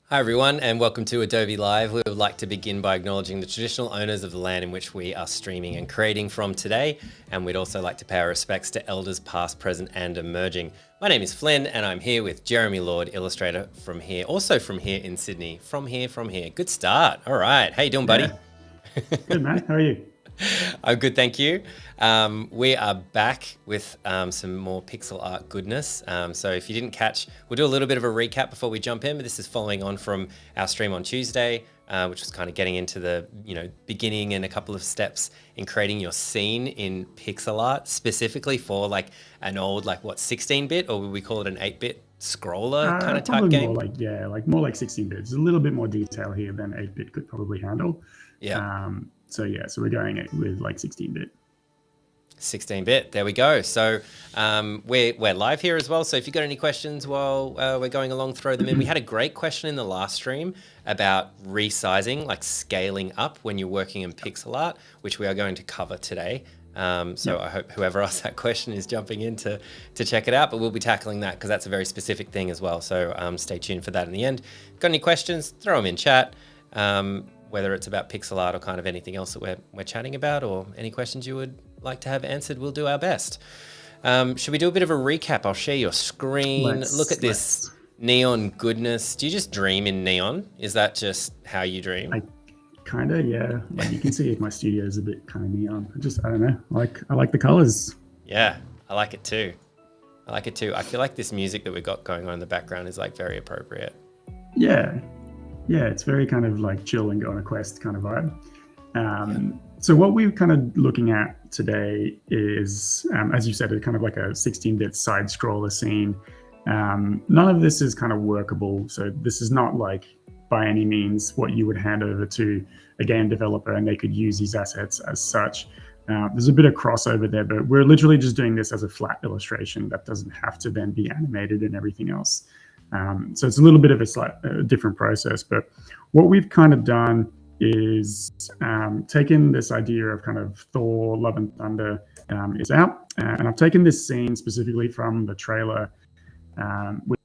Hi everyone, and welcome to Adobe Live. We would like to begin by acknowledging the traditional owners of the land in which we are streaming and creating from today, and we'd also like to pay our respects to elders past, present, and emerging. My name is Flynn, and I'm here with Jeremy Lord, Illustrator from here, also from here in Sydney. From here. Good start. All right. How you doing, buddy? Good, man. How are you? I'm good, thank you. We are back with some more pixel art goodness. So if you didn't catch, we'll do a little bit of a recap before we jump in, but this is following on from our stream on Tuesday, which was kind of getting into the beginning and a couple of steps in creating your scene in pixel art, specifically for like an old, 16-bit, or would we call it an 8-bit scroller kind of type Probably game? more like 16 bits. A little bit more detail here than 8-bit could probably handle. Yeah. So we're going with like 16-bit. 16-bit, there we go. So we're live here as well. So if you've got any questions while we're going along, throw them in. We had a great question in the last stream about resizing, like scaling up when you're working in pixel art, which we are going to cover today. I hope whoever asked that question is jumping in to check it out, but we'll be tackling that because that's a very specific thing as well. So stay tuned for that in the end. Got any questions? Throw them in chat. Whether it's about pixel art or kind of anything else that we're chatting about, or any questions you would like to have answered, we'll do our best. Should we do a bit of a recap? I'll share your screen. Look at this neon goodness. Do you just dream in neon? Is that just how you dream? Kind of, yeah. Like you can see my studio is a bit kind of neon. I don't know. I like the colors. Yeah, I like it too. I feel like this music that we've got going on in the background is like very appropriate. Yeah, it's very kind of like chill and go on a quest kind of vibe. So what we're kind of looking at today is, as you said, kind of like a 16-bit side scroller scene. None of this is kind of workable. So this is not like by any means what you would hand over to a game developer and they could use these assets as such. There's a bit of crossover there, but we're literally just doing this as a flat illustration that doesn't have to then be animated and everything else. So it's a little bit of a different process, but what we've kind of done is taken this idea of kind of Thor, Love and Thunder is out, and I've taken this scene specifically from the trailer,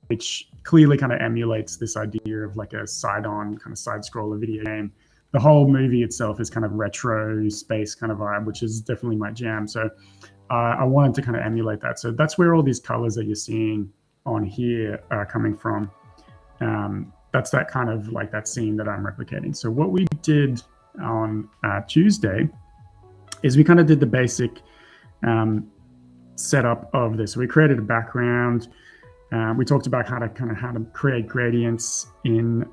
which clearly kind of emulates this idea of like a side-on kind of side-scroller video game. The whole movie itself is kind of retro space kind of vibe, which is definitely my jam. So I wanted to kind of emulate that. So that's where all these colors that you're seeing on here are coming from. That's that kind of like that scene that I'm replicating. So what we did on Tuesday is we kind of did the basic setup of this. So we created a background. We talked about how to create gradients in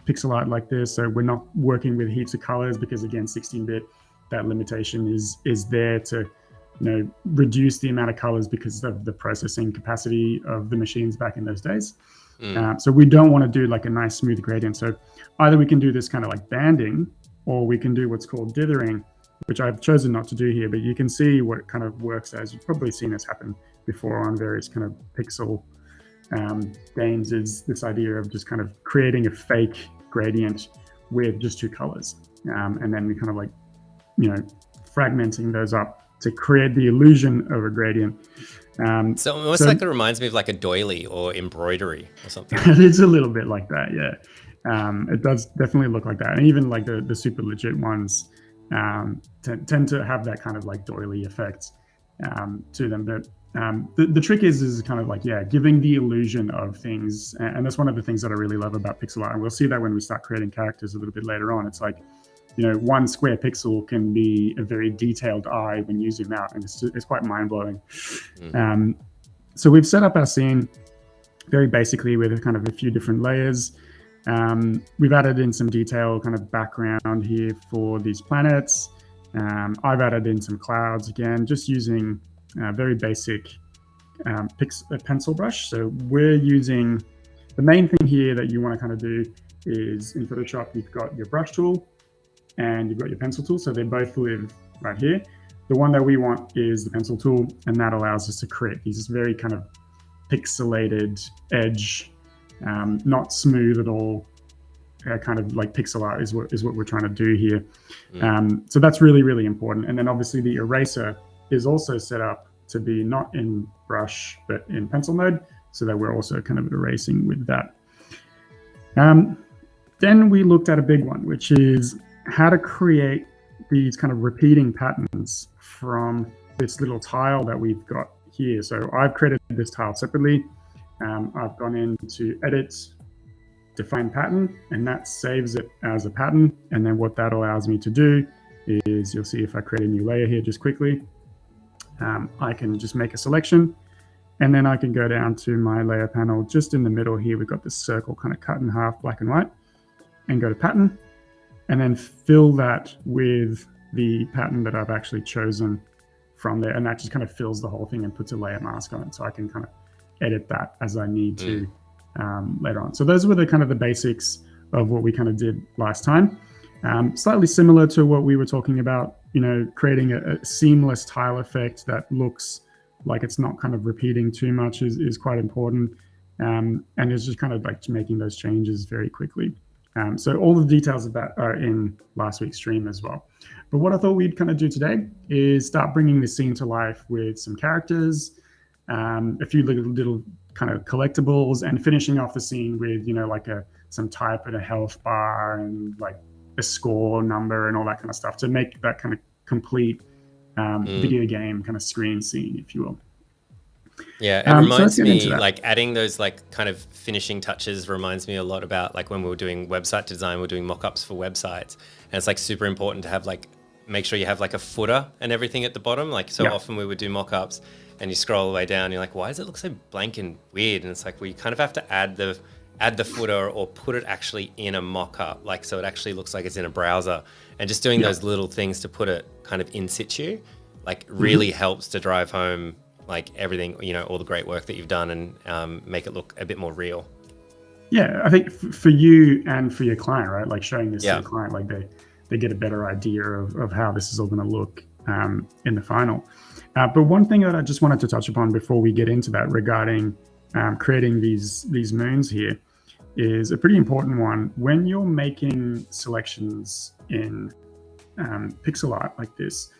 pixel art like this. So we're not working with heaps of colors because again, 16-bit, that limitation is there to reduce the amount of colors because of the processing capacity of the machines back in those days. So we don't want to do like a nice smooth gradient. So either we can do this kind of like banding, or we can do what's called dithering, which I've chosen not to do here, but you can see what it kind of works as. You've probably seen this happen before on various kind of pixel games, is this idea of just kind of creating a fake gradient with just two colors. And then we kind of like, fragmenting those up to create the illusion of a gradient. So almost like it reminds me of like a doily or embroidery or something. It's a little bit like that, yeah. It does definitely look like that. And even like the super legit ones tend to have that kind of like doily effect to them. But the trick is kind of like, giving the illusion of things. And that's one of the things that I really love about pixel art. And we'll see that when we start creating characters a little bit later on. It's like, one square pixel can be a very detailed eye when you zoom out, and it's quite mind-blowing. So we've set up our scene very basically with kind of a few different layers. We've added in some detail kind of background here for these planets. I've added in some clouds again, just using very basic pencil brush. So we're using, the main thing here that you want to kind of do is in Photoshop, you've got your brush tool and you've got your pencil tool. So they both live right here. The one that we want is the pencil tool, and that allows us to create these very kind of pixelated edge, not smooth at all, kind of like pixel art is what we're trying to do here. So that's really, really important. And then obviously the eraser is also set up to be not in brush, but in pencil mode, so that we're also kind of erasing with that. Then we looked at a big one, which is how to create these kind of repeating patterns from this little tile that we've got here. So I've created this tile separately. I've gone into edit, define pattern, and that saves it as a pattern. And then what that allows me to do is, you'll see if I create a new layer here just quickly, I can just make a selection, and then I can go down to my layer panel. Just in the middle here, we've got this circle kind of cut in half, black and white, and go to pattern, and then fill that with the pattern that I've actually chosen from there. And that just kind of fills the whole thing and puts a layer mask on it. So I can kind of edit that as I need to later on. So those were the kind of the basics of what we kind of did last time. Slightly similar to what we were talking about, creating a seamless tile effect that looks like it's not kind of repeating too much is quite important. And it's just kind of like making those changes very quickly. So all the details of that are in last week's stream as well. But what I thought we'd kind of do today is start bringing this scene to life with some characters, a few little kind of collectibles, and finishing off the scene with, like some type and a health bar and like a score number and all that kind of stuff to make that kind of complete video game kind of screen scene, if you will. Yeah, it reminds me, like adding those like kind of finishing touches reminds me a lot about like when we were doing website design, we're doing mock-ups for websites, and it's like super important to have like, make sure you have like a footer and everything at the bottom. Like so often we would do mock-ups and you scroll all the way down, you're like, why does it look so blank and weird? And it's like, well, you kind of have to add the footer or put it actually in a mock-up, like so it actually looks like it's in a browser, and just doing those little things to put it kind of in situ, like really helps to drive home like everything, all the great work that you've done, and make it look a bit more real. Yeah, I think for you and for your client, right? Like showing this to the client, like they get a better idea of how this is all going to look in the final. But one thing that I just wanted to touch upon before we get into that regarding creating these moons here is a pretty important one. When you're making selections in pixel art like this,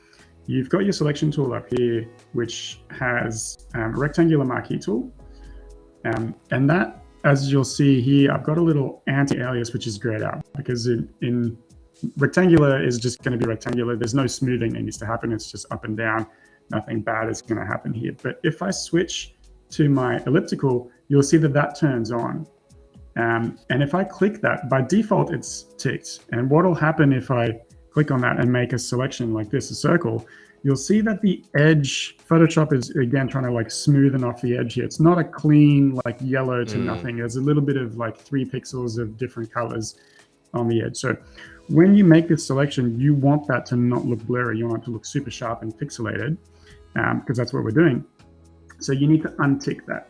you've got your selection tool up here, which has a rectangular marquee tool. And that, as you'll see here, I've got a little anti-alias, which is grayed out, because in rectangular is just going to be rectangular. There's no smoothing that needs to happen. It's just up and down. Nothing bad is going to happen here. But if I switch to my elliptical, you'll see that turns on. And if I click that, by default, it's ticked. And what will happen if I click on that and make a selection like this, a circle, you'll see that the edge, Photoshop is again trying to like smoothen off the edge here. It's not a clean like yellow to nothing. There's a little bit of like 3 pixels of different colors on the edge. So when you make this selection, you want that to not look blurry. You want it to look super sharp and pixelated, because that's what we're doing. So you need to untick that.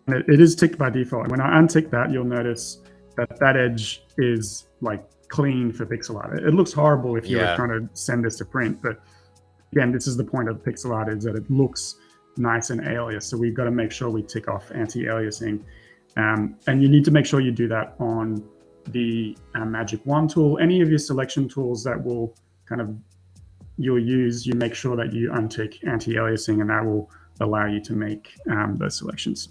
And it is ticked by default. When I untick that, you'll notice that edge is like clean for pixel art. It looks horrible if you were trying to send this to print, but again, this is the point of pixel art, is that it looks nice and alias. So we've got to make sure we tick off anti-aliasing, and you need to make sure you do that on the Magic Wand tool. Any of your selection tools that will you'll use, you make sure that you untick anti-aliasing, and that will allow you to make those selections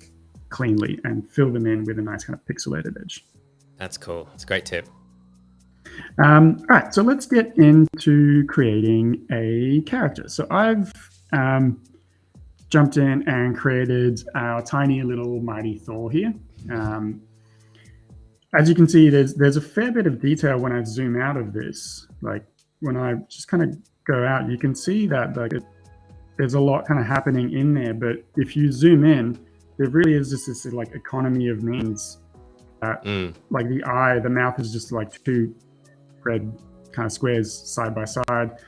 cleanly and fill them in with a nice kind of pixelated edge. That's cool. It's a great tip. All right, so let's get into creating a character. So I've jumped in and created our tiny little mighty Thor here. As you can see, there's a fair bit of detail when I zoom out of this. Like when I just kind of go out, you can see that like there's a lot kind of happening in there. But if you zoom in, there really is just this like economy of means. Like the mouth is just like 2 red kind of squares side by side.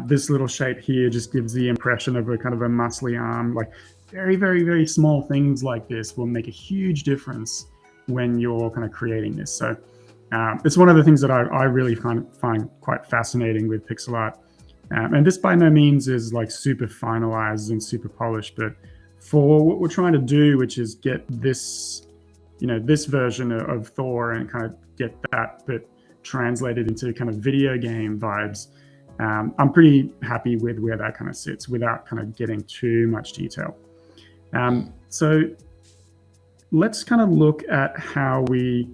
This little shape here just gives the impression of a kind of a muscly arm. Like very, very, very small things like this will make a huge difference when you're kind of creating this. So it's one of the things that I really find quite fascinating with pixel art. And this by no means is like super finalized and super polished, but for what we're trying to do, which is get this, this version of Thor and kind of get that bit translated into kind of video game vibes, I'm pretty happy with where that kind of sits without kind of getting too much detail. So let's kind of look at how we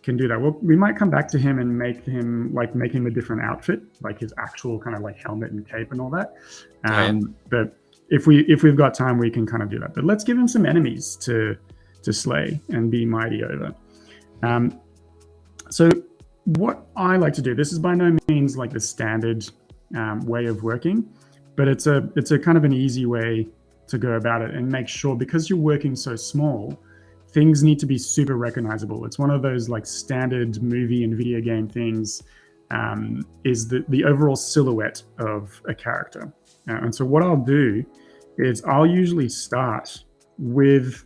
can do that. Well, we might come back to him and make him a different outfit, like his actual kind of like helmet and cape and all that. But if we've got time, we can kind of do that. But let's give him some enemies to slay and be mighty over. So what I like to do, this is by no means like the standard way of working, but it's a kind of an easy way to go about it and make sure, because you're working so small, things need to be super recognizable. It's one of those like standard movie and video game things, is the overall silhouette of a character. And so what I'll do is I'll usually start with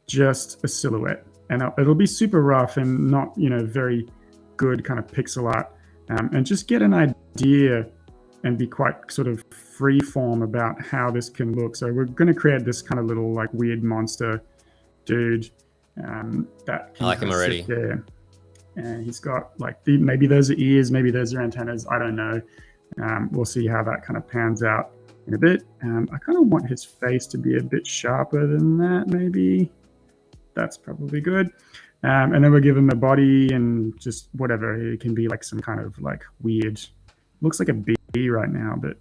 just a silhouette, and it'll be super rough and not, very good kind of pixel art, and just get an idea and be quite sort of free form about how this can look. So we're going to create this kind of little like weird monster dude that can, I like him already. There. And he's got like maybe those are ears, maybe those are antennas, I don't know. We'll see how that kind of pans out in a bit. I kind of want his face to be a bit sharper than that, maybe. That's probably good. And then we'll give him a body and just whatever. It can be like some kind of like weird, looks like a bee right now, but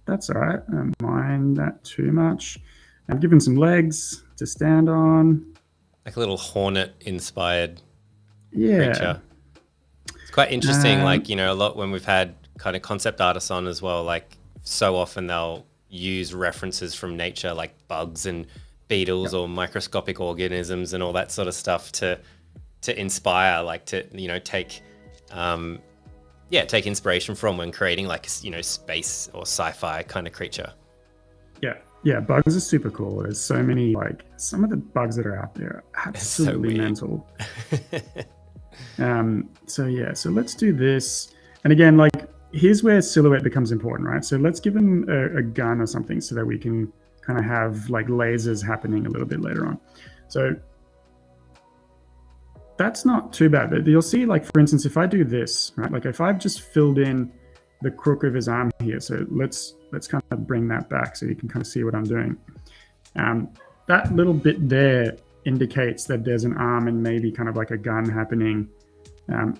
that's all right. I don't mind that too much. I've given some legs to stand on. Like a little hornet-inspired Yeah. creature. It's quite interesting, a lot when we've had kind of concept artists on as well, like so often they'll use references from nature, like bugs and beetles or microscopic organisms and all that sort of stuff to inspire, like to, take inspiration from when creating like, space or sci-fi kind of creature. Yeah, bugs are super cool. There's so many, like some of the bugs that are out there are absolutely mental. So let's do this. And again, like here's where silhouette becomes important, right? So let's give him a gun or something so that we can kind of have like lasers happening a little bit later on. So that's not too bad, but you'll see, like, for instance, if I do this, right, like if I've just filled in the crook of his arm here, so let's kind of bring that back so you can kind of see what I'm doing. That little bit there indicates that there's an arm and maybe kind of like a gun happening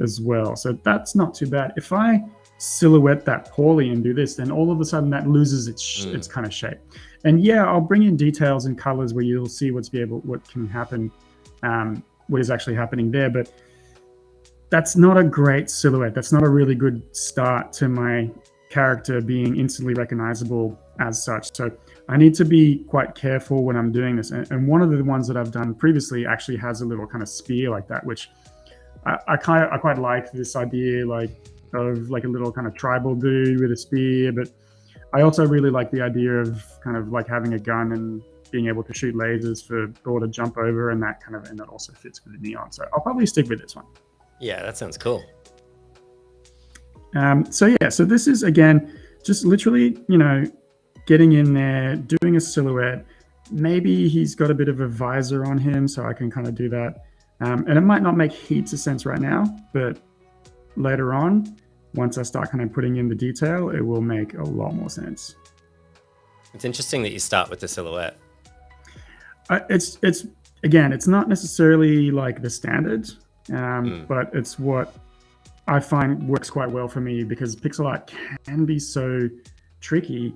as well. So that's not too bad. If I silhouette that poorly and do this, then all of a sudden that loses its kind of shape. And yeah, I'll bring in details and colors where you'll see what can happen, what is actually happening there. But that's not a great silhouette. That's not a really good start to my character being instantly recognizable as such. So I need to be quite careful when I'm doing this. And one of the ones that I've done previously actually has a little kind of spear like that, which I quite like this idea, like of like a little kind of tribal dude with a spear. But I also really like the idea of kind of like having a gun and being able to shoot lasers for Thor to jump over, and that also fits with the neon. So I'll probably stick with this one. Yeah, that sounds cool. So this is, again, just literally, getting in there, doing a silhouette. Maybe he's got a bit of a visor on him, so I can kind of do that. And it might not make heaps of sense right now, but later on, once I start kind of putting in the detail, it will make a lot more sense. It's interesting that you start with the silhouette. It's not necessarily like the standard, but it's what I find works quite well for me, because pixel art can be so tricky,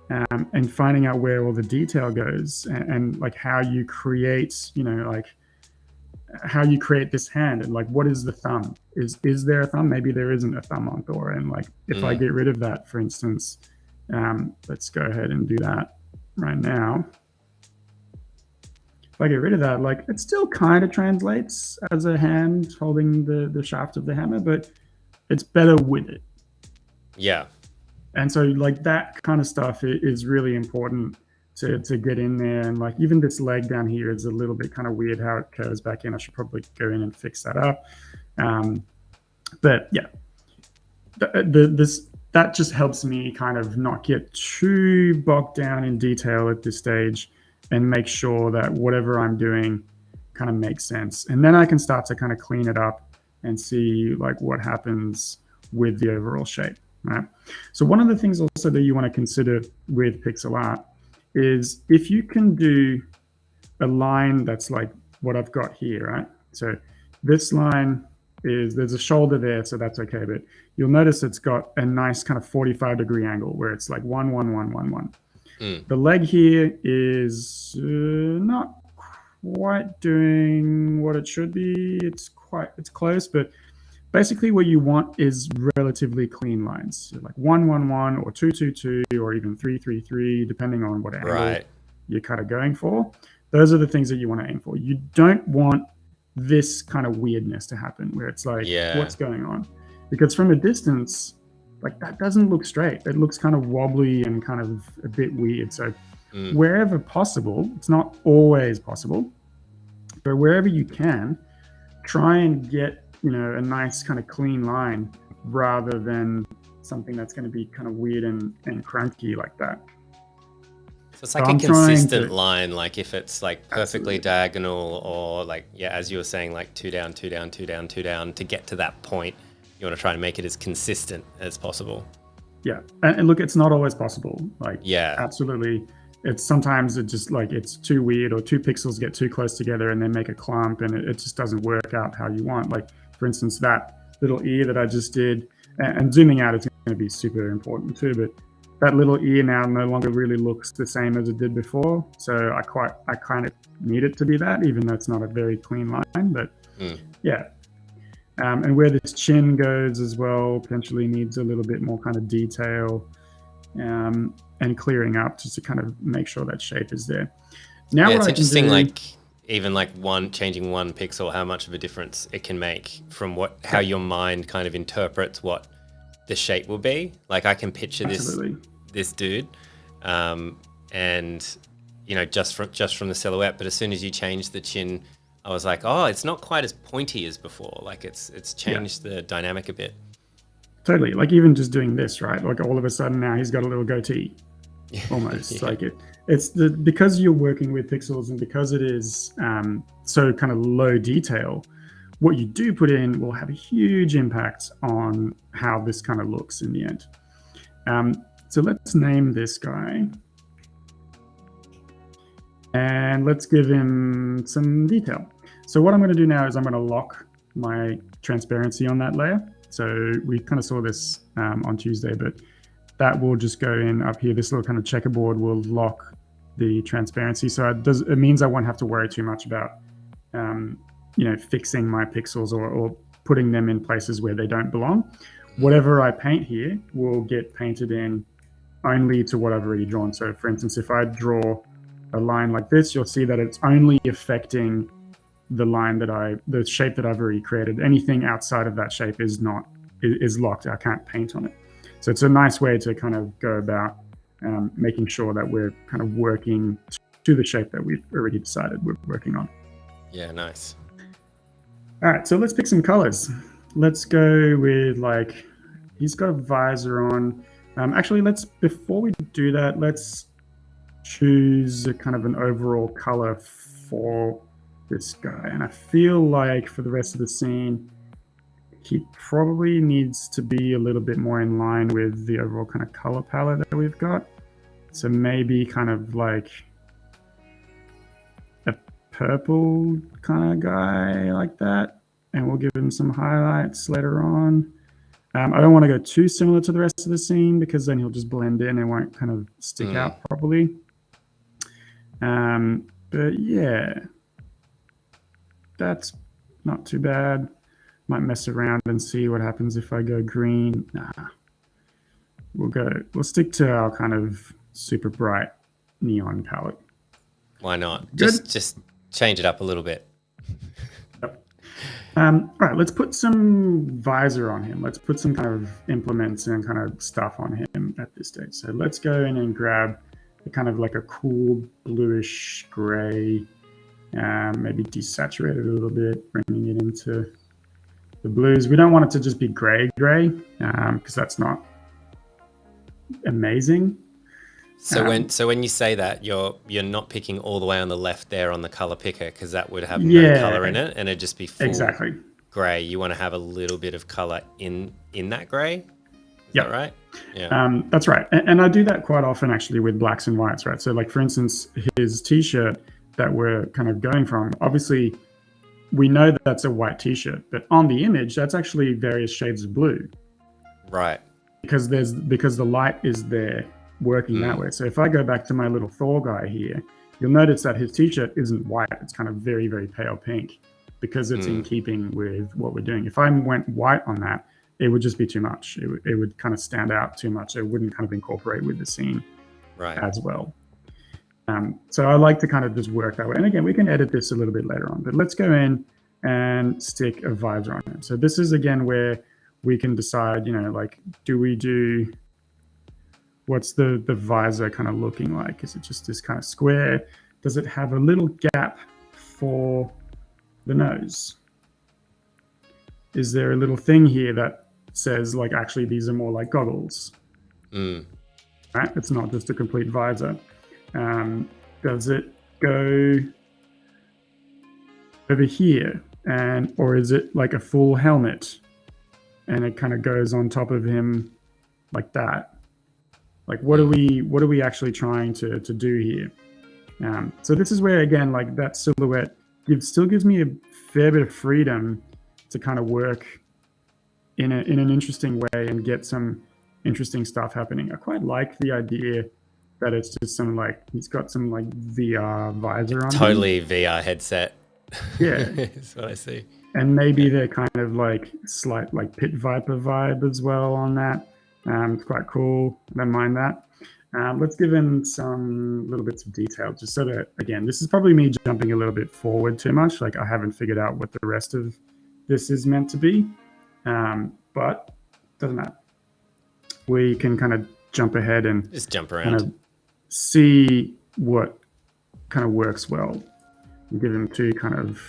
and finding out where all the detail goes and like how you create, how you create this hand, and like what is the thumb? Is there a thumb? Maybe there isn't a thumb on Thor, and like if I get rid of that, for instance, let's go ahead and do that right now. If I get rid of that, like it still kind of translates as a hand holding the shaft of the hammer, but it's better with it. Yeah. And so like that kind of stuff is really important to get in there. And like even this leg down here is a little bit kind of weird how it curves back in. I should probably go in and fix that up. But yeah, that just helps me kind of not get too bogged down in detail at this stage, and make sure that whatever I'm doing kind of makes sense. And then I can start to kind of clean it up and see like what happens with the overall shape, right? So one of the things also that you want to consider with pixel art is if you can do a line that's like what I've got here, right? So this line there's a shoulder there, so that's okay. But you'll notice it's got a nice kind of 45-degree angle where it's like 1, 1, 1, 1, 1. The leg here is not quite doing what it should be. It's close, but basically what you want is relatively clean lines. So like 1, 1, 1, or 2, 2, 2, or even 3, 3, 3, depending on what angle you're kind of going for. Those are the things that you want to aim for. You don't want this kind of weirdness to happen where it's like, what's going on? Because from a distance, like that doesn't look straight. It looks kind of wobbly and kind of a bit weird. So wherever possible, it's not always possible, but wherever you can, try and get, you know, a nice kind of clean line rather than something that's going to be kind of weird and cranky like that. So it's like a consistent line, like if it's like perfectly diagonal or like, as you were saying, like 2 down, 2 down, 2 down, 2 down, to get to that point, you want to try and make it as consistent as possible. Yeah. And look, it's not always possible. Like, absolutely. Sometimes it just like, it's too weird, or 2 pixels get too close together and they make a clump, and it just doesn't work out how you want. Like, for instance, that little ear that I just did, and zooming out is going to be super important too, but that little ear now no longer really looks the same as it did before. So I kind of need it to be that, even though it's not a very clean line, but yeah. And where this chin goes as well, potentially needs a little bit more kind of detail and clearing up, just to kind of make sure that shape is there. Now, it's interesting, like even like changing 1 pixel, how much of a difference it can make from how your mind kind of interprets what the shape will be. Like I can picture this dude, and you know, just from the silhouette, but as soon as you change the chin, I was like, oh, it's not quite as pointy as before. Like it's changed the dynamic a bit. Totally. Like even just doing this, right? Like all of a sudden now he's got a little goatee, almost. Like it's because you're working with pixels, and because it is so kind of low detail, what you do put in will have a huge impact on how this kind of looks in the end. So let's name this guy. And let's give him some detail. So what I'm going to do now is I'm going to lock my transparency on that layer. So we kind of saw this on Tuesday, but that will just go in up here. This little kind of checkerboard will lock the transparency. So it means I won't have to worry too much about you know, fixing my pixels or putting them in places where they don't belong. Whatever I paint here will get painted in only to what I've already drawn. So for instance, if I draw a line like this, you'll see that it's only affecting the line the shape that I've already created. Anything outside of that shape is locked. I can't paint on it. So it's a nice way to kind of go about making sure that we're kind of working to the shape that we've already decided we're working on. Yeah, nice. All right, so let's pick some colors. Let's go with, like, he's got a visor on. Actually, before we do that, let's choose a kind of an overall color for this guy. And I feel like for the rest of the scene, he probably needs to be a little bit more in line with the overall kind of color palette that we've got. So maybe kind of like a purple kind of guy like that. And we'll give him some highlights later on. I don't want to go too similar to the rest of the scene, because then he'll just blend in and won't kind of stick out properly. But yeah, that's not too bad. Might mess around and see what happens if I go green. Nah, we'll stick to our kind of super bright neon palette. Why not? Just change it up a little bit. All right, let's put some visor on him. Let's put some kind of implements and kind of stuff on him at this stage. So let's go in and grab kind of like a cool bluish gray, maybe desaturate it a little bit, bringing it into the blues. We don't want it to just be gray, because that's not amazing. So when you say that, you're not picking all the way on the left there on the color picker, because that would have no color in it, and it'd just be full gray. You want to have a little bit of color in that gray. Is that right? Yeah. That's right. And I do that quite often actually with blacks and whites, right? So like for instance, his t-shirt, that we're kind of going from. Obviously, we know that that's a white t-shirt, but on the image, that's actually various shades of blue. Right. Because the light is there working that way. So if I go back to my little Thor guy here, you'll notice that his t-shirt isn't white. It's kind of very, very pale pink because it's in keeping with what we're doing. If I went white on that, it would just be too much. It would kind of stand out too much. It wouldn't kind of incorporate with the scene as well. So I like to kind of just work that way. And again, we can edit this a little bit later on, but let's go in and stick a visor on it. So this is, again, where we can decide, like, what's the visor kind of looking like? Is it just this kind of square? Does it have a little gap for the nose? Is there a little thing here that says, like, actually these are more like goggles? Right? It's not just a complete visor. Does it go over here, or is it like a full helmet and it kind of goes on top of him like that? Like, what are we actually trying to do here? So this is where, again, like, that silhouette still gives me a fair bit of freedom to kind of work in an interesting way and get some interesting stuff happening. I quite like the idea that it's just some, like, he's got some, like, VR visor on. Totally VR headset. Yeah. That's what I see. And maybe they're kind of like slight, like, Pit Viper vibe as well on that. It's quite cool. I don't mind that. Let's give him some little bits of detail, just so that, again, this is probably me jumping a little bit forward too much. Like, I haven't figured out what the rest of this is meant to be, but doesn't matter. We can kind of jump ahead and just jump around, kind of see what kind of works well. Give him two kind of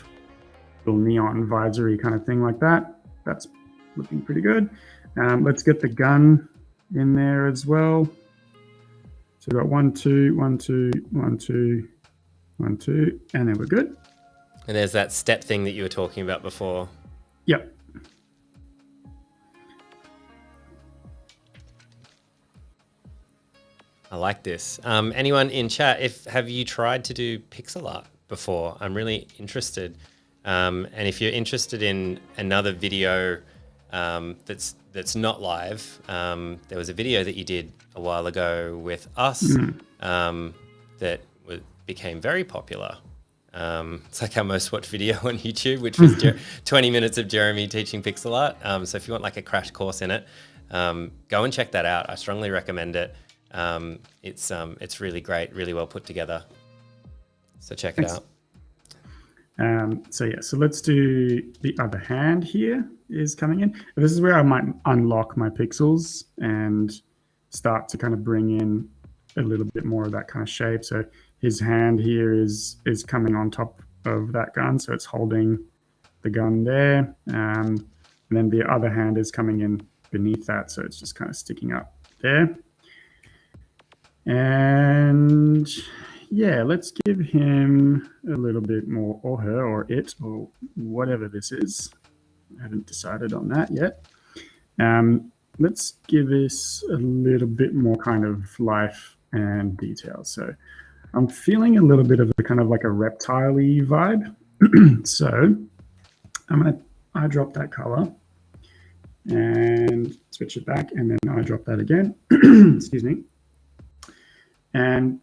little neon visory kind of thing like that. That's looking pretty good. Let's get the gun in there as well. So we've got 1, 2, 1, 2, 1, 2, 1, 2, and then we're good. And there's that step thing that you were talking about before. Yep. I like this. Anyone in chat, have you tried to do pixel art before? I'm really interested. And if you're interested in another video that's not live, there was a video that you did a while ago with us that became very popular. It's like our most watched video on YouTube, which was 20 minutes of Jeremy teaching pixel art. So if you want like a crash course in it, go and check that out. I strongly recommend it. It's really great, really well put together. So check it out. So let's do the other hand here is coming in. This is where I might unlock my pixels and start to kind of bring in a little bit more of that kind of shape. So his hand here is coming on top of that gun, so it's holding the gun there. And then the other hand is coming in beneath that, so it's just kind of sticking up there. And yeah, let's give him a little bit more, or her, or it, or whatever this is. I haven't decided on that yet. Let's give this a little bit more kind of life and detail. So I'm feeling a little bit of a kind of like a reptile-y vibe. So I'm going to eyedrop that color and switch it back, and then eyedrop that again. Excuse me. And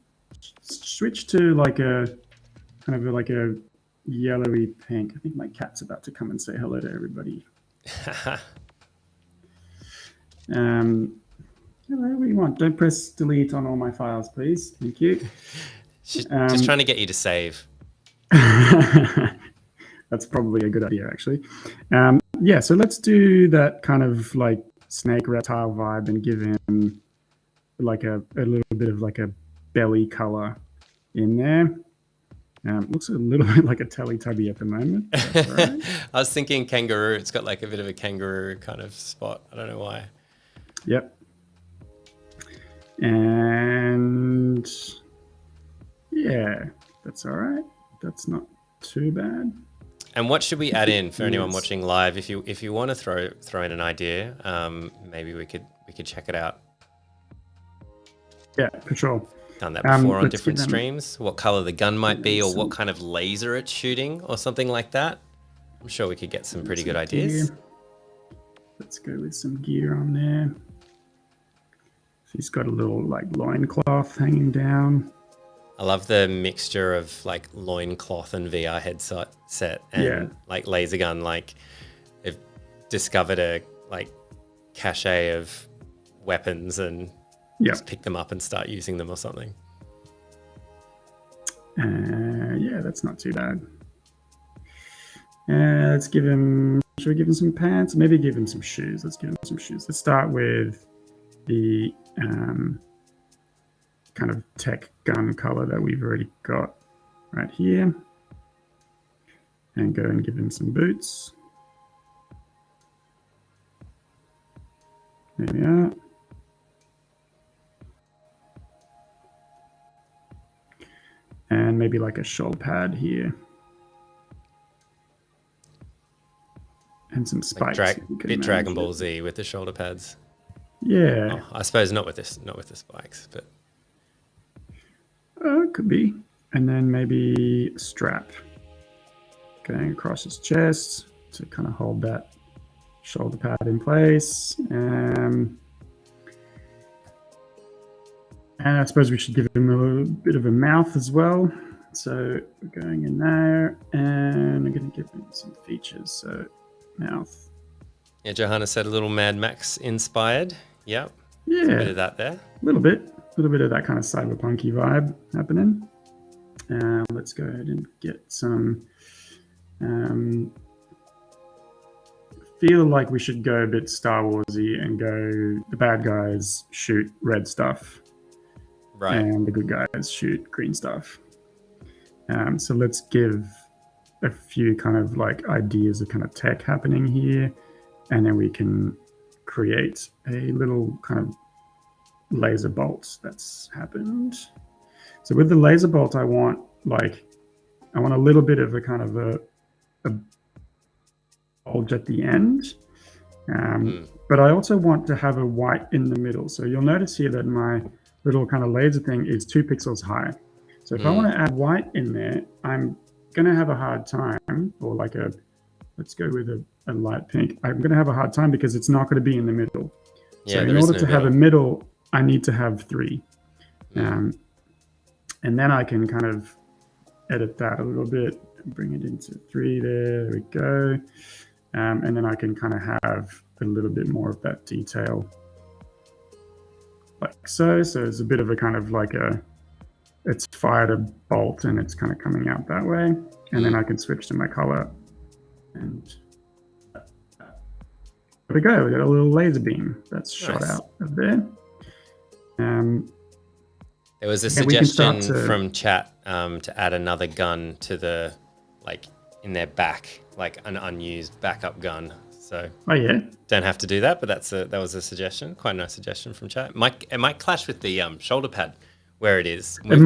switch to like a kind of like a yellowy pink. I think my cat's about to come and say hello to everybody. Whatever you want. Don't press delete on all my files, please. Thank you. Just trying to get you to save. That's probably a good idea, actually. Yeah, so let's do that kind of like snake reptile vibe and give him like a little bit of like a belly color in there. Looks a little bit like a Teletubby at the moment. That's all right. I was thinking kangaroo. It's got like a bit of a kangaroo kind of spot. I don't know why. Yep. And yeah, that's all right. That's not too bad. And what should we add in for anyone watching live? If you want to throw in an idea, maybe we could check it out. Yeah, for sure. done that before on let's different give them- streams, what color the gun might be, or some- what kind of laser it's shooting or something like that. I'm sure we could get some pretty good ideas. Gear. Let's go with some gear on there. She's got a little like loincloth hanging down. I love the mixture of like loincloth and VR headset set and like laser gun. Like they've discovered a like cache of weapons and just pick them up and start using them or something. Yeah, that's not too bad. Let's give him, should we give him some pants? Maybe give him some shoes. Let's give him some shoes. Let's start with the kind of tech gun color that we've already got right here. And go and give him some boots. There we are. And maybe like a shoulder pad here. And some spikes. Like bit Dragon Ball Z with the shoulder pads. Yeah. Oh, I suppose not with the spikes, but it could be. And then maybe a strap going across his chest to kind of hold that shoulder pad in place. And I suppose we should give him a little bit of a mouth as well. So we're going in there, and I'm going to give him some features. So mouth. Yeah, Johanna said a little Mad Max inspired. Yep. Yeah. There's a bit of that there. A little bit of that kind of cyberpunky vibe happening. Let's go ahead and get some. Feel like we should go a bit Star Warsy and go the bad guys shoot red stuff, right? And the good guys shoot green stuff. So let's give a few kind of like ideas of kind of tech happening here, and then we can create a little kind of laser bolt that's happened. So with the laser bolt, I want a little bit of a kind of a bulge at the end, but I also want to have a white in the middle. So you'll notice here that my little kind of laser thing is 2 pixels high. So if I want to add white in there, I'm going to have a hard time, or like let's go with a light pink. I'm going to have a hard time because it's not going to be in the middle. Yeah, so in order to have a middle, I need to have 3. And then I can kind of edit that a little bit and bring it into 3 there. There we go. And then I can kind of have a little bit more of that detail like so. So it's a bit of a kind of like it's fired a bolt and it's kind of coming out that way. And then I can switch to my color and there we go. We got a little laser beam that's shot out of there. There was a suggestion from chat to add another gun to the, like in their back, like an unused backup gun. So don't have to do that, but that was a suggestion. Quite a nice suggestion from chat. It might clash with the shoulder pad where it is. It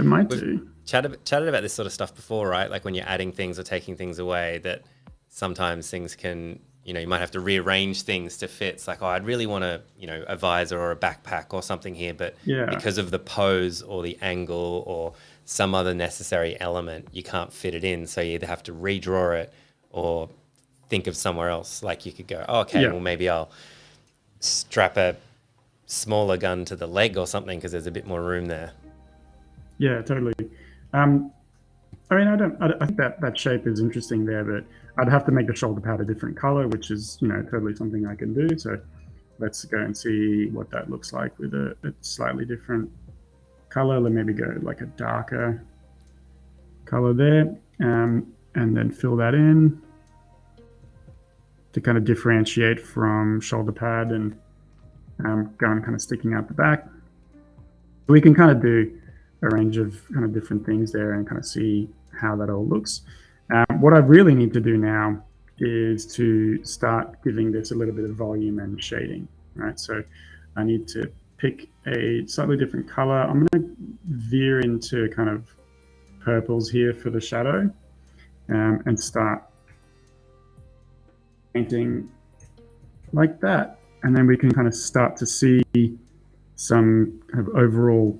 might do. Chatted about this sort of stuff before, right? Like when you're adding things or taking things away, that sometimes things can, you might have to rearrange things to fit. It's like, I'd really want a visor or a backpack or something here, but because of the pose or the angle or some other necessary element, you can't fit it in. So you either have to redraw it or think of somewhere else. Like you could go, well, maybe I'll strap a smaller gun to the leg or something because there's a bit more room there. Yeah, totally. I mean, I think that shape is interesting there, but I'd have to make the shoulder pad a different color, which is, totally something I can do. So let's go and see what that looks like with a slightly different color. Let maybe go like a darker color there, and then fill that in to kind of differentiate from shoulder pad and gun kind of sticking out the back. We can kind of do a range of kind of different things there and kind of see how that all looks. What I really need to do now is to start giving this a little bit of volume and shading, right? So I need to pick a slightly different color. I'm going to veer into kind of purples here for the shadow, and start painting like that. And then we can kind of start to see some kind of overall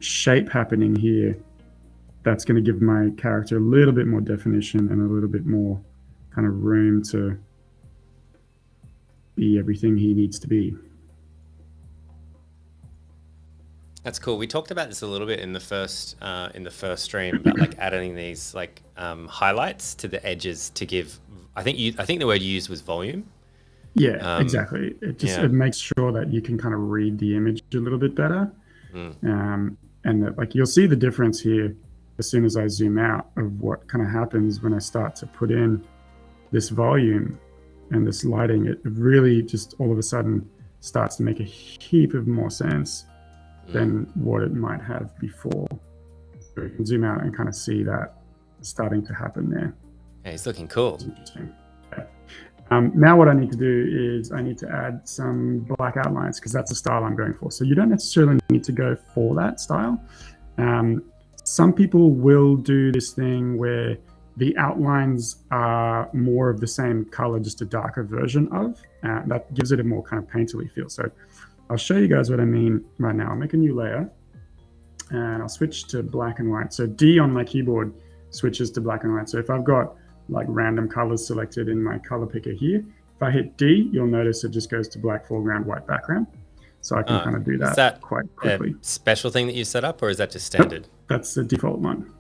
shape happening here that's going to give my character a little bit more definition and a little bit more kind of room to be everything he needs to be. That's cool. We talked about this a little bit in the first stream about like adding these like highlights to the edges to give. I think the word you used was volume. Yeah, exactly. It just it makes sure that you can kind of read the image a little bit better, and that like you'll see the difference here as soon as I zoom out of what kind of happens when I start to put in this volume and this lighting. It really just all of a sudden starts to make a heap of more sense than what it might have before. So you can zoom out and kind of see that starting to happen there. Yeah, he's looking cool. It's interesting. Now what I need to do is I need to add some black outlines because that's the style I'm going for. So you don't necessarily need to go for that style. Some people will do this thing where the outlines are more of the same color, just a darker version of. That gives it a more kind of painterly feel. So I'll show you guys what I mean right now. I'll make a new layer and I'll switch to black and white. So D on my keyboard switches to black and white. So if I've got like random colors selected in my color picker here, if I hit D, you'll notice it just goes to black foreground, white background. So I can kind of do that quite quickly. A special thing that you set up, or is that just standard? That's the default one.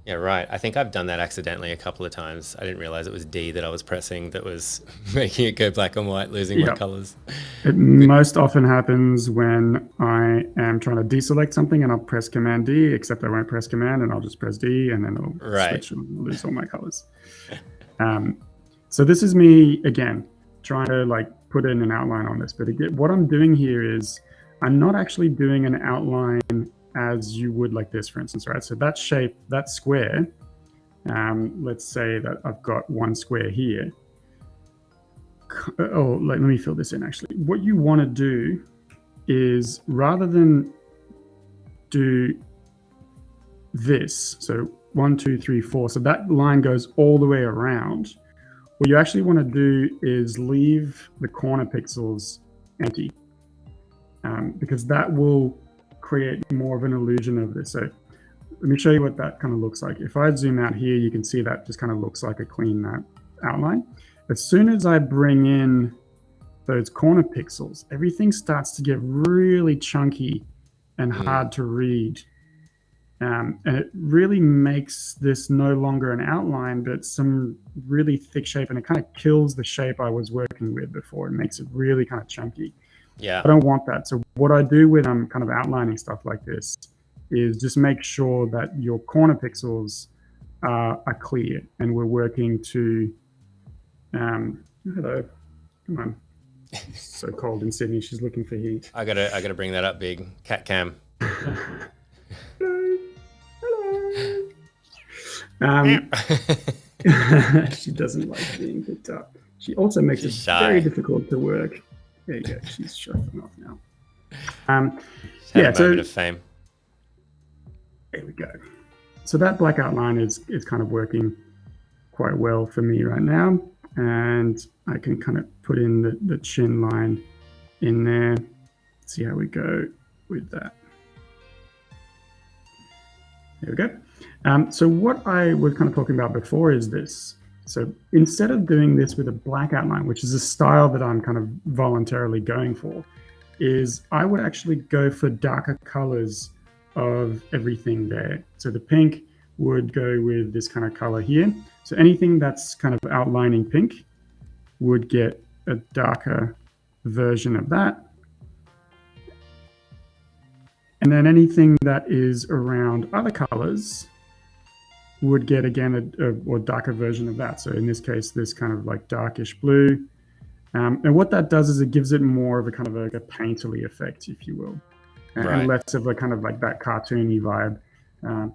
Yeah, right. I think I've done that accidentally a couple of times. I didn't realize it was D that I was pressing that was making it go black and white, losing my colors. It most often happens when I am trying to deselect something and I'll press Command D, except I won't press Command and I'll just press D and then it'll switch and lose all my colors. So this is me, again, trying to like put in an outline on this. But again, what I'm doing here is I'm not actually doing an outline as you would like this, for instance, right? So that shape, that square, let's say that I've got one square here. Oh, let me fill this in actually. What you want to do is rather than do this, so 1, 2, 3, 4, so that line goes all the way around. What you actually want to do is leave the corner pixels empty, because that will create more of an illusion of this. So let me show you what that kind of looks like. If I zoom out here, you can see that just kind of looks like a clean outline. As soon as I bring in those corner pixels, everything starts to get really chunky and hard to read. And it really makes this no longer an outline, but some really thick shape, and it kind of kills the shape I was working with before. It makes it really kind of chunky. Yeah, I don't want that. So what I do with kind of outlining stuff like this is just make sure that your corner pixels are clear, and we're working to hello, come on. It's so cold in Sydney. She's looking for heat. I gotta bring that up big. Cat cam. Hello. She doesn't like being picked up. She also makes it very difficult to work. There you go. She's shuffling off now. Yeah, a moment of fame. There we go. So that black outline is kind of working quite well for me right now, and I can kind of put in the chin line in there. See how we go with that. There we go. So what I was kind of talking about before is this. So instead of doing this with a black outline, which is a style that I'm kind of voluntarily going for, is I would actually go for darker colors of everything there. So the pink would go with this kind of color here. So anything that's kind of outlining pink would get a darker version of that. And then anything that is around other colors would get, again, a darker version of that. So in this case, this kind of like darkish blue. And what that does is it gives it more of a kind of a painterly effect, if you will, and less of a kind of like that cartoony vibe.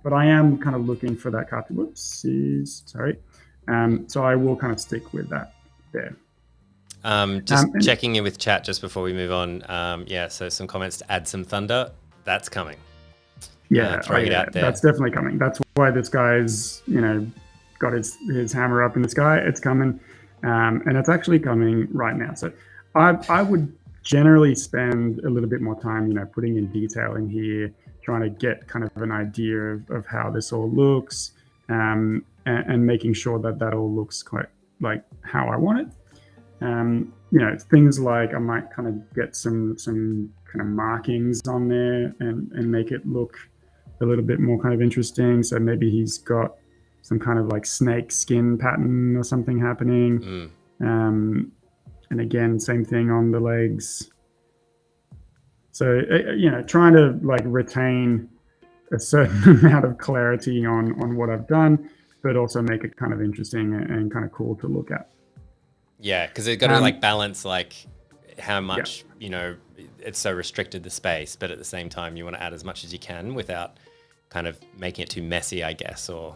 But I am kind of looking for that cartoon. Whoopsies, sorry. So I will kind of stick with that there. Just checking in with chat just before we move on. Yeah, so some comments to add some thunder. That's coming. Yeah, throwing it out there. That's definitely coming. That's why this guy's, got his hammer up in the sky. It's coming, and it's actually coming right now. So I would generally spend a little bit more time, putting in detail in here, trying to get kind of an idea of how this all looks, and making sure that that all looks quite like how I want it. Things like I might kind of get some kind of markings on there and make it look a little bit more kind of interesting. So maybe he's got some kind of like snake skin pattern or something happening. And again, same thing on the legs. So, trying to like retain a certain amount of clarity on what I've done, but also make it kind of interesting and kind of cool to look at. Yeah, because it's got to like balance like how much, it's so restricted the space, but at the same time you want to add as much as you can without kind of making it too messy, I guess, or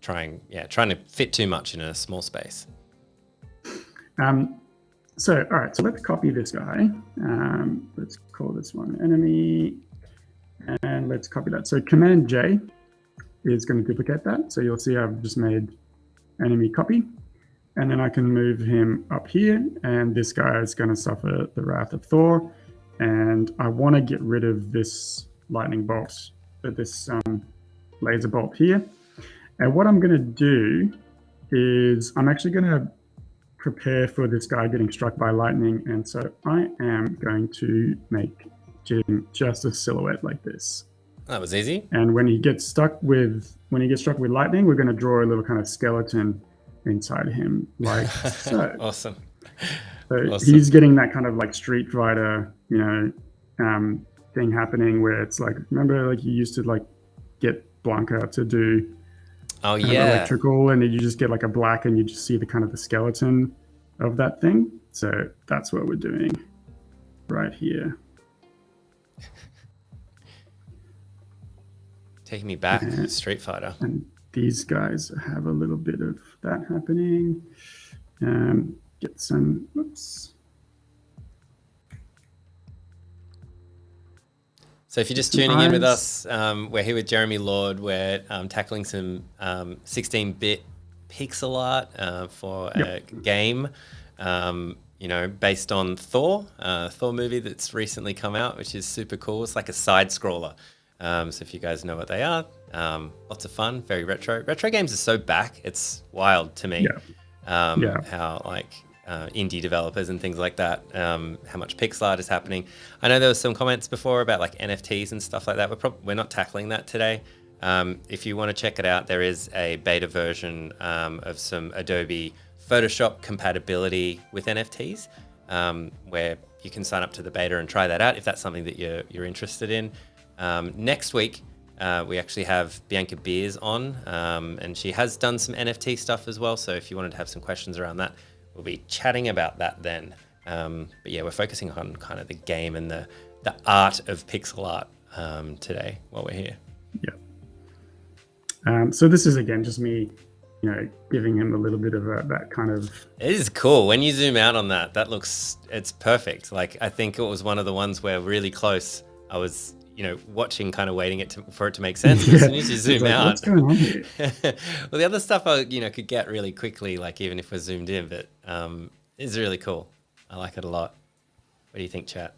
trying to fit too much in a small space. So, all right, so let's copy this guy. Let's call this one enemy, and let's copy that. So Command J is going to duplicate that. So you'll see I've just made enemy copy, and then I can move him up here, and this guy is going to suffer the wrath of Thor. And I want to get rid of this lightning bolt, this laser bolt here. And what I'm going to do is I'm actually going to prepare for this guy getting struck by lightning, and so I am going to make Jim just a silhouette like this. That was easy. And when he gets struck with lightning, we're going to draw a little kind of skeleton inside him, like so. Awesome. So he's getting that kind of like Street Fighter, thing happening where it's like, remember, like you used to like get Blanca to do electrical, and then you just get like a black and you just see the kind of the skeleton of that thing. So that's what we're doing right here. Taking me back to Street Fighter. And these guys have a little bit of that happening. Get some, whoops. So if you're just tuning in with us, we're here with Jeremy Lord. We're tackling some 16-bit pixel art for a game, based on Thor movie that's recently come out, which is super cool. It's like a side scroller. So if you guys know what they are, lots of fun, very retro. Retro games are so back. It's wild to me. How like indie developers and things like that, how much pixel art is happening. I know there was some comments before about like NFTs and stuff like that. We're not tackling that today. If you want to check it out, there is a beta version of some Adobe Photoshop compatibility with NFTs, where you can sign up to the beta and try that out if that's something that you're interested in. Next week, we actually have Bianca Beers on, and she has done some NFT stuff as well. So if you wanted to have some questions around that, we'll be chatting about that then. But yeah, we're focusing on kind of the game and the art of pixel art today while we're here. Yeah. So this is, again, just me, giving him a little bit of that kind of... It is cool. When you zoom out on that, it's perfect. Like, I think it was one of the ones where really close I was... watching, kind of waiting for it to make sense. As soon as you zoom out, what's going on here? Well, the other stuff I, could get really quickly, like even if we're zoomed in, but it's really cool. I like it a lot. What do you think, chat?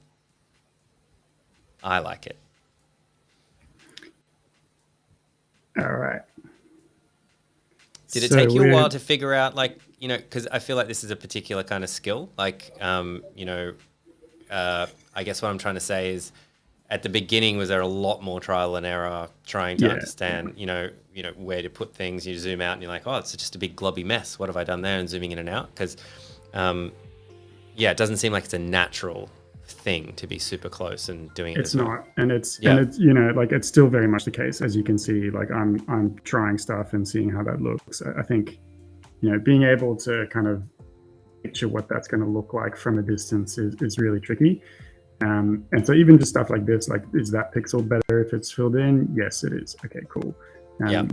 I like it. All right. Did it take you a while to figure out, like, because I feel like this is a particular kind of skill. Like, I guess what I'm trying to say is, at the beginning, was there a lot more trial and error trying to understand, where to put things? You zoom out and you're like, oh, it's just a big globby mess. What have I done there? And zooming in and out. Because, it doesn't seem like it's a natural thing to be super close and doing it. It's not. And it's it's still very much the case. As you can see, like I'm trying stuff and seeing how that looks. I think, being able to kind of picture what that's going to look like from a distance is really tricky. And so even just stuff like this, like, is that pixel better if it's filled in? Yes, it is. Okay, cool.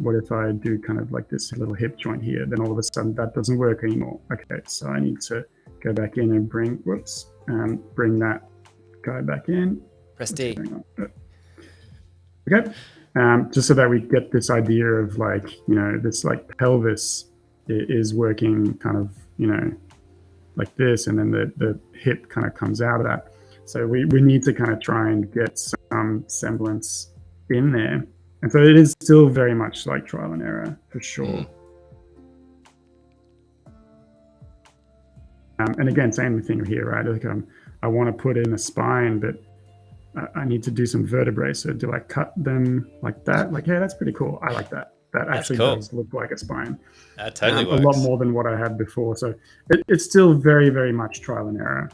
What if I do kind of like this little hip joint here? Then all of a sudden that doesn't work anymore. Okay, so I need to go back in and bring that guy back in. Press D. Okay, just so that we get this idea of like, this like pelvis is working kind of, like this, and then the hip kind of comes out of that. So we need to kind of try and get some semblance in there. And so it is still very much like trial and error for sure. And again, same thing here, right? Like, I want to put in a spine, but I need to do some vertebrae. So do I cut them like that? Like, hey, that's pretty cool. I like that. That actually does look like a spine. That totally works. A lot more than what I had before. So it's still very, very much trial and error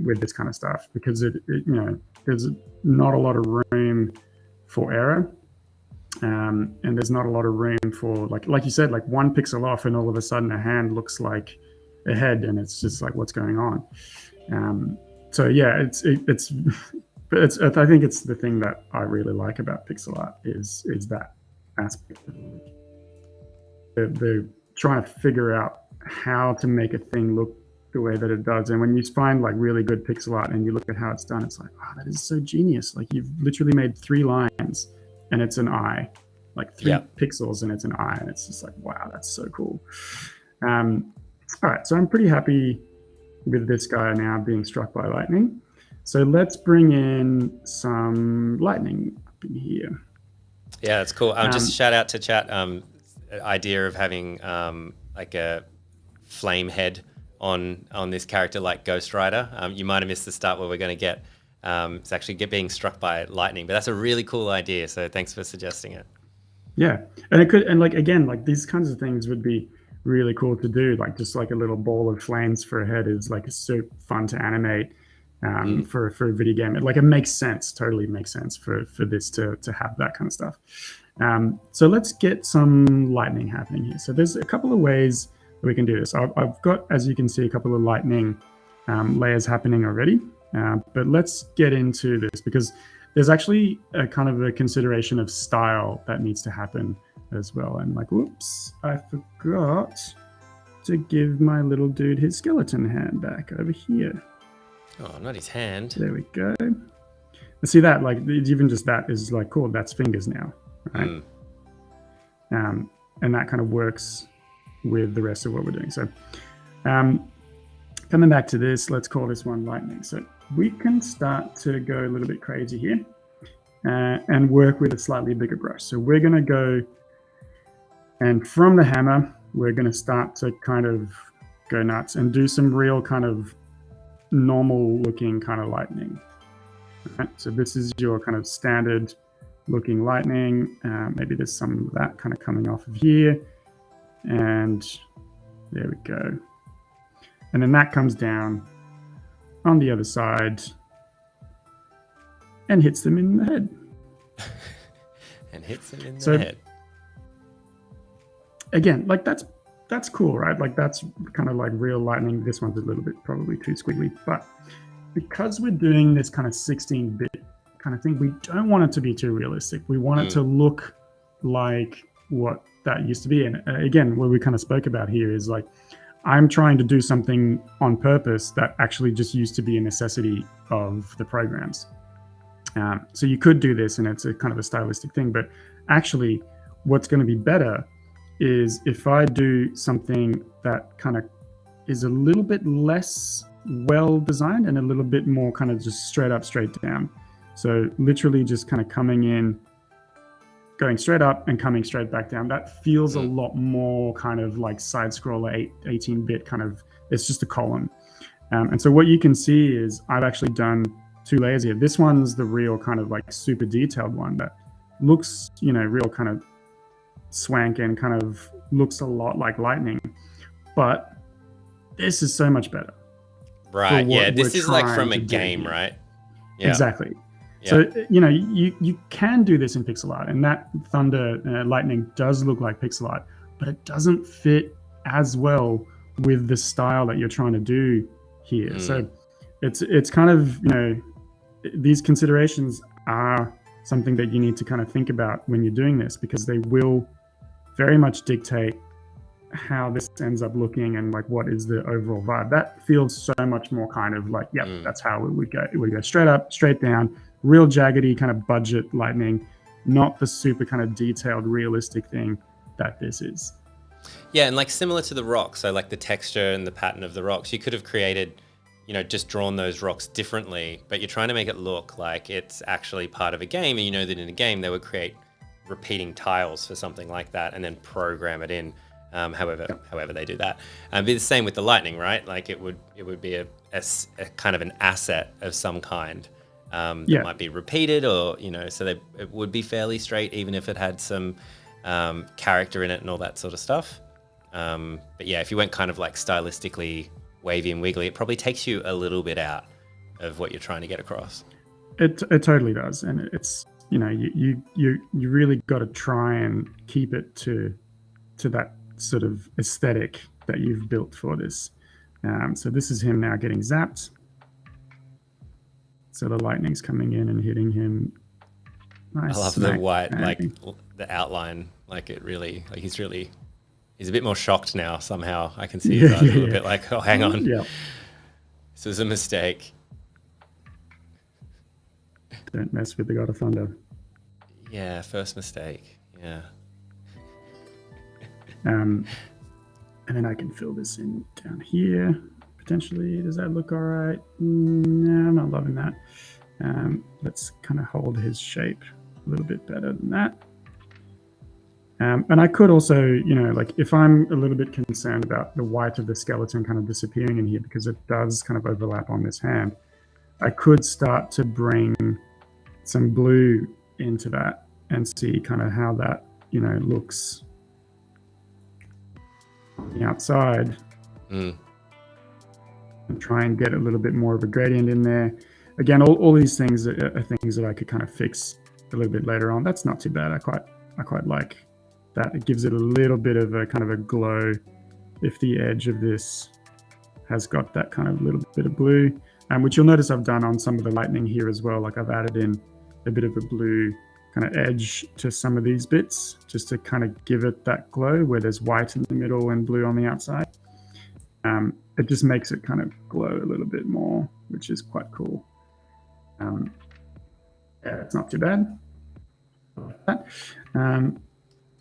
with this kind of stuff, because it there's not a lot of room for error. And there's not a lot of room for, like you said, like one pixel off and all of a sudden a hand looks like a head, and it's just like, what's going on? So yeah, but I think it's the thing that I really like about pixel art is that aspect. They're trying to figure out how to make a thing look the way that it does. And when you find like really good pixel art and you look at how it's done, it's like, oh, that is so genius. Like, you've literally made 3 lines and it's an eye, like 3 pixels and it's an eye. And it's just like, wow, that's so cool. All right, so I'm pretty happy with this guy now being struck by lightning. So let's bring in some lightning up in here. Yeah, that's cool. Just shout out to chat. Idea of having like a flame head on this character like Ghost Rider. You might have missed the start where we're going to get. It's actually being struck by lightning, but that's a really cool idea. So thanks for suggesting it. Yeah, and it could, and like again, like these kinds of things would be really cool to do. Like just like a little ball of flames for a head is like so fun to animate for a video game. Like it makes sense, totally makes sense for this to have that kind of stuff. So let's get some lightning happening here. So there's a couple of ways that we can do this. I've got, as you can see, a couple of lightning layers happening already. But let's get into this, because there's actually a kind of a consideration of style that needs to happen as well. And like, whoops, I forgot to give my little dude his skeleton hand back over here. Oh, not his hand. There we go. See that, like even just that is like, cool, that's fingers now, right? And that kind of works with the rest of what we're doing. So coming back to this, let's call this one lightning. So we can start to go a little bit crazy here and work with a slightly bigger brush. So we're going to go, and from the hammer, we're going to start to kind of go nuts and do some real kind of normal looking kind of lightning. Right? So this is your kind of standard looking lightning. Maybe there's some of that kind of coming off of here. And there we go. And then that comes down on the other side and hits them in the head. And hits them in the head. Again, like that's cool, right? Like that's kind of like real lightning. This one's a little bit probably too squiggly, but because we're doing this kind of 16-bit kind of thing, we don't want it to be too realistic. We want it to look like what that used to be. And again, what we kind of spoke about here is like, I'm trying to do something on purpose that actually just used to be a necessity of the programs. So you could do this and it's a kind of a stylistic thing, but actually what's going to be better is if I do something that kind of is a little bit less well designed and a little bit more kind of just straight up, straight down. So literally just kind of coming in, going straight up and coming straight back down. That feels a lot more kind of like side scroller 18-bit kind of, it's just a column. And so what you can see is I've actually done 2 layers here. This one's the real kind of like super detailed one that looks, you know, real kind of swank and kind of looks a lot like lightning. But this is so much better. Right. Yeah. This is like from a game, right? Yeah. Exactly. Yeah. So, you know, you can do this in pixel art, and that thunder lightning does look like pixel art, but it doesn't fit as well with the style that you're trying to do here. So it's kind of, you know, these considerations are something that you need to kind of think about when you're doing this, because they will very much dictate how this ends up looking and like what is the overall vibe. That feels so much more kind of like, that's how it would go. It would go straight up, straight down, real jaggedy kind of budget lightning, not the super kind of detailed, realistic thing that this is. Yeah, and like similar to the rocks, so like the texture and the pattern of the rocks, you could have created, you know, just drawn those rocks differently, but you're trying to make it look like it's actually part of a game, and you know that in a game they would create repeating tiles for something like that and then program it in, however they do that. And be the same with the lightning, right? Like it would be a kind of an asset of some kind that might be repeated, or, you know, so it would be fairly straight even if it had some character in it and all that sort of stuff. But yeah, if you went kind of like stylistically wavy and wiggly, it probably takes you a little bit out of what you're trying to get across. It totally does, and it's, you know, you really got to try and keep it to that sort of aesthetic that you've built for this. So this is him now getting zapped. So the lightning's coming in and hitting him. Nice. I love the white, like the outline, like it really, like he's a bit more shocked now somehow. I can see his eyes a little bit like, oh, hang on. Yeah. This is a mistake. Don't mess with the God of Thunder. Yeah, first mistake. Yeah. And then I can fill this in down here, potentially. Does that look all right? No, I'm not loving that. Let's kind of hold his shape a little bit better than that. And I could also, you know, like if I'm a little bit concerned about the white of the skeleton kind of disappearing in here because it does kind of overlap on this hand, I could start to bring some blue into that and see kind of how that, you know, looks on the outside. And try and get a little bit more of a gradient in there. Again, all these things are things that I could kind of fix a little bit later on. That's not too bad. I quite like that. It gives it a little bit of a kind of a glow if the edge of this has got that kind of little bit of blue, which you'll notice I've done on some of the lightning here as well. Like I've added in a bit of a blue kind of edge to some of these bits just to kind of give it that glow where there's white in the middle and blue on the outside. It just makes it kind of glow a little bit more, which is quite cool. Yeah, it's not too bad.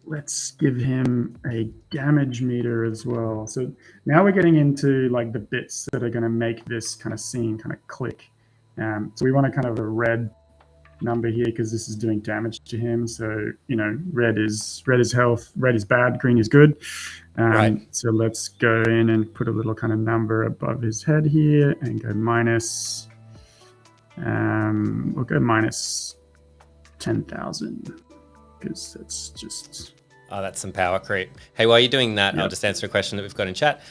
Let's give him a damage meter as well. So now we're getting into like the bits that are going to make this kind of scene kind of click. So we want a kind of a red number here because this is doing damage to him. So, you know, red is health, red is bad, green is good. Right. So let's go in and put a little kind of number above his head here and go minus. We'll go minus 10,000 because that's just. Oh, that's some power creep. Hey, while you're doing that, I'll just answer a question that we've got in chat.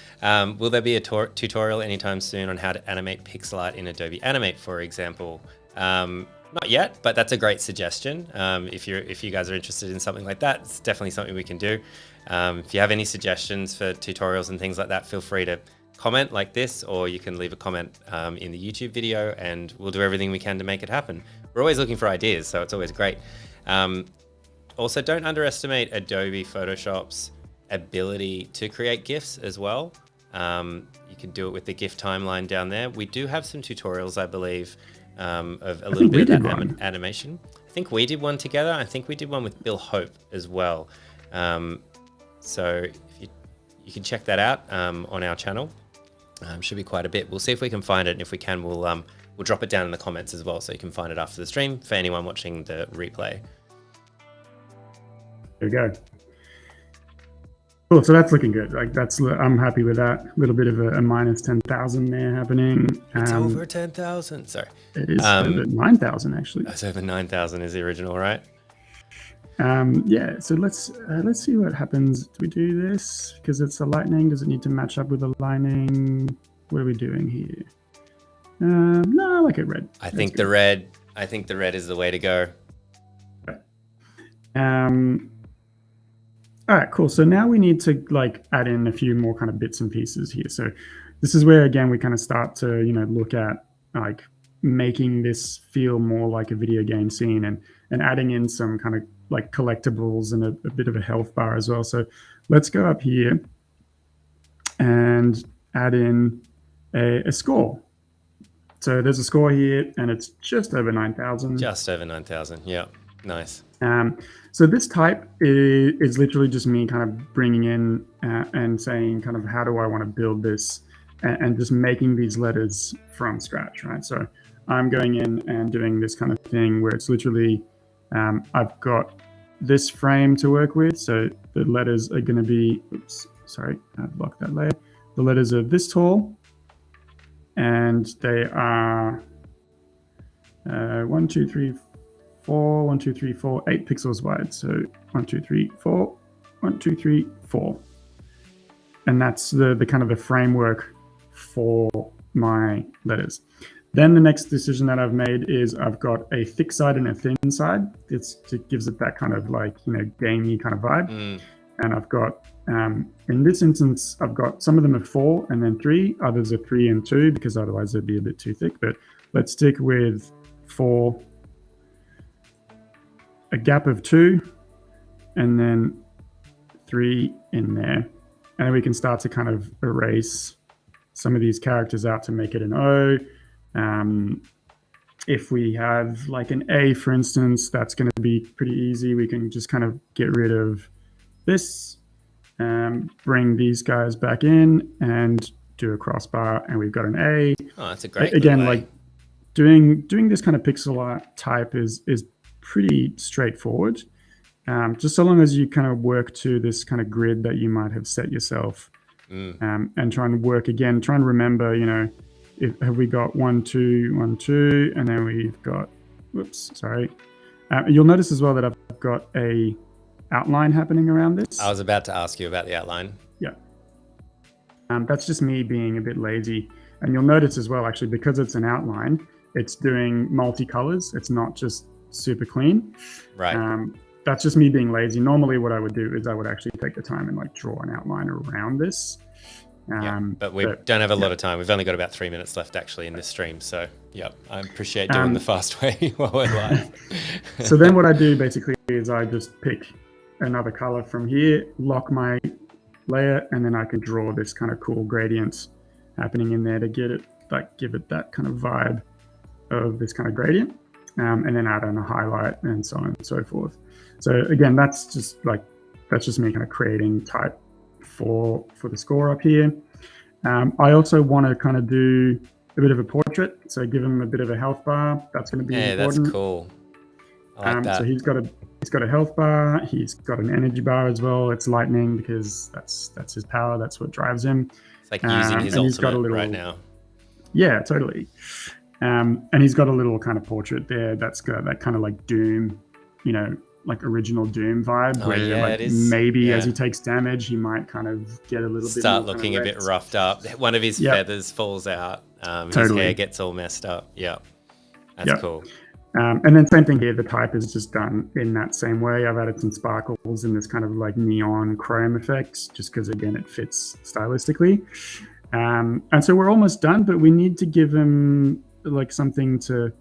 Will there be a tutorial anytime soon on how to animate pixel art in Adobe Animate, for example? Not yet, but that's a great suggestion. If you guys are interested in something like that, it's definitely something we can do. If you have any suggestions for tutorials and things like that, feel free to comment like this, or you can leave a comment in the YouTube video, and we'll do everything we can to make it happen. We're always looking for ideas, so it's always great. Also, don't underestimate Adobe Photoshop's ability to create GIFs as well. You can do it with the GIF timeline down there. We do have some tutorials, I believe, of a little bit of that animation. I think we did one together. I think we did one with Bill Hope as well. So if you can check that out on our channel. Should be quite a bit. We'll see if we can find it, and if we can, we'll drop it down in the comments as well, so you can find it after the stream for anyone watching the replay. There we go. Cool. So that's looking good. Like I'm happy with that. A little bit of a minus 10,000 there happening. It's over 10,000. Sorry. It is over 9,000 actually. That's over 9,000 is the original, right? Yeah. So let's see what happens. Do we do this because it's a lightning? Does it need to match up with the lightning? What are we doing here? No, I like it red. I think the red is the way to go. All right, cool. So now we need to like add in a few more kind of bits and pieces here. So this is where, again, we kind of start to, you know, look at like making this feel more like a video game scene and adding in some kind of like collectibles and a bit of a health bar as well. So let's go up here and add in a score. So there's a score here and it's just over 9,000. Just over 9,000. Yeah. Nice. So this type is literally just me kind of bringing in and saying kind of how do I want to build this and just making these letters from scratch, right? So I'm going in and doing this kind of thing where it's literally, I've got this frame to work with. So the letters are going to be, oops, sorry, I blocked that layer. The letters are this tall, and they are 1, 2, 3, 4, 1, 2, 3, 4, 8 pixels wide. So 1, 2, 3, 4, 1, 2, 3, 4. And that's the kind of the framework for my letters. Then the next decision that I've made is I've got a thick side and a thin side. It gives it that kind of like, gamey kind of vibe. And I've got, in this instance, I've got some of them are 4 and then 3, others are 3 and 2, because otherwise they'd be a bit too thick. But let's stick with 4, a gap of 2, and then 3 in there. And then we can start to kind of erase some of these characters out to make it an O. If we have like an A, for instance, that's going to be pretty easy. We can just kind of get rid of this, bring these guys back in and do a crossbar, and we've got an A. Oh, that's a great Again, like doing this kind of pixel art type is pretty straightforward. Just so long as you kind of work to this kind of grid that you might have set yourself, and try and work again, try and remember, have we got 1, 2, 1, 2, and then we've got, whoops, sorry. You'll notice as well that I've got a outline happening around this. I was about to ask you about the outline. Yeah. That's just me being a bit lazy. And you'll notice as well, actually, because it's an outline, it's doing multicolors. It's not just super clean. Right. That's just me being lazy. Normally what I would do is I would actually take the time and like draw an outline around this. But we don't have a lot of time. We've only got about 3 minutes left actually in this stream. So I appreciate doing the fast way while we're live. So then what I do basically is I just pick another color from here, lock my layer, and then I can draw this kind of cool gradient happening in there to give it that kind of vibe of this kind of gradient, and then add on a highlight and so on and so forth. So again, that's just me kind of creating type for the score up here. I also want to kind of do a bit of a portrait, so give him a bit of a health bar. That's going to be important. That's cool. I like that. So he's got a health bar. He's got an energy bar as well. It's lightning because that's his power. That's what drives him. It's like using his ultimate right now. Yeah, totally. And he's got a little kind of portrait there that's got that kind of like Doom, like original Doom vibe, where as he takes damage, he might kind of get a little start looking a bit roughed up. One of his feathers falls out. His hair gets all messed up. Yeah, that's cool. And then same thing here. The type is just done in that same way. I've added some sparkles and this kind of like neon chrome effects, just because again it fits stylistically. And so we're almost done, but we need to give him like something to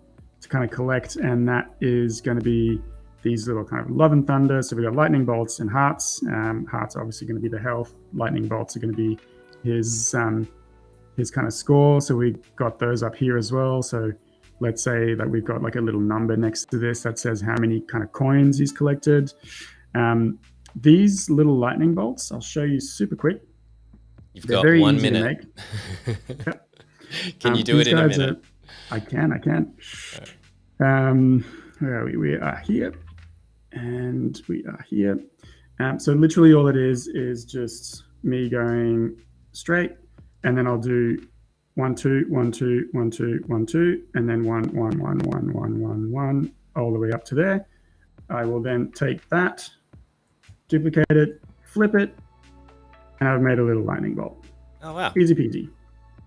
kind of collect, and that is going to be these little kind of love and thunder. So we've got lightning bolts and hearts. Hearts are obviously going to be the health. Lightning bolts are going to be his kind of score. So we got those up here as well. So let's say that we've got like a little number next to this that says how many kind of coins he's collected. These little lightning bolts, I'll show you super quick. They're got 1 minute. Can you do it in a minute? I can. Where are we? We are here. And we are here. So literally all it is just me going straight, and then I'll do 1, 2, 1, 2, 1, 2, 1, 2, and then 1, 1, 1, 1, 1, 1, 1, all the way up to there. I will then take that, duplicate it, flip it, and I've made a little lightning bolt. Oh, wow. Easy peasy.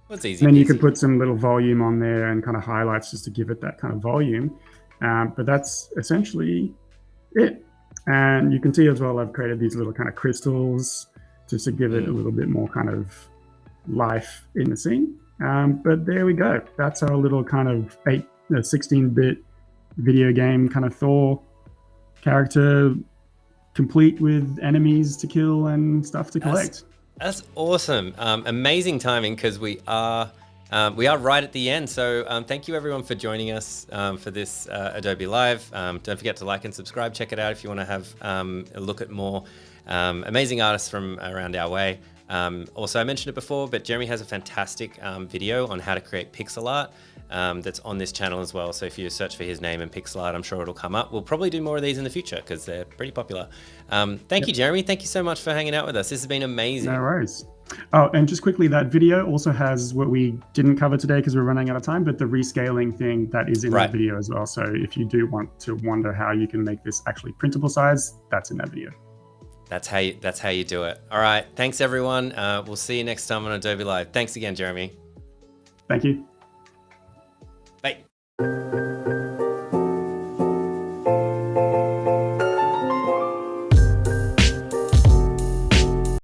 What's easy And then peasy? you can put some little volume on there and kind of highlights just to give it that kind of volume. But that's essentially it. And you can see as well, I've created these little kind of crystals just to give it a little bit more kind of life in the scene. But there we go. That's our little kind of 16-bit video game kind of Thor character, complete with enemies to kill and stuff to collect. That's awesome. Amazing timing, because we are right at the end. So thank you everyone for joining us for this Adobe Live. Don't forget to like and subscribe. Check it out if you want to have a look at more amazing artists from around our way. Also, I mentioned it before, but Jeremy has a fantastic video on how to create pixel art that's on this channel as well. So if you search for his name and pixel art, I'm sure it'll come up. We'll probably do more of these in the future because they're pretty popular. Thank you, Jeremy. Thank you so much for hanging out with us. This has been amazing. No worries. Oh, and just quickly, that video also has what we didn't cover today because we're running out of time, but the rescaling thing that is in that video as well. So if you do want to wonder how you can make this actually printable size, that's in that video. That's how you do it. All right. Thanks, everyone. We'll see you next time on Adobe Live. Thanks again, Jeremy. Thank you.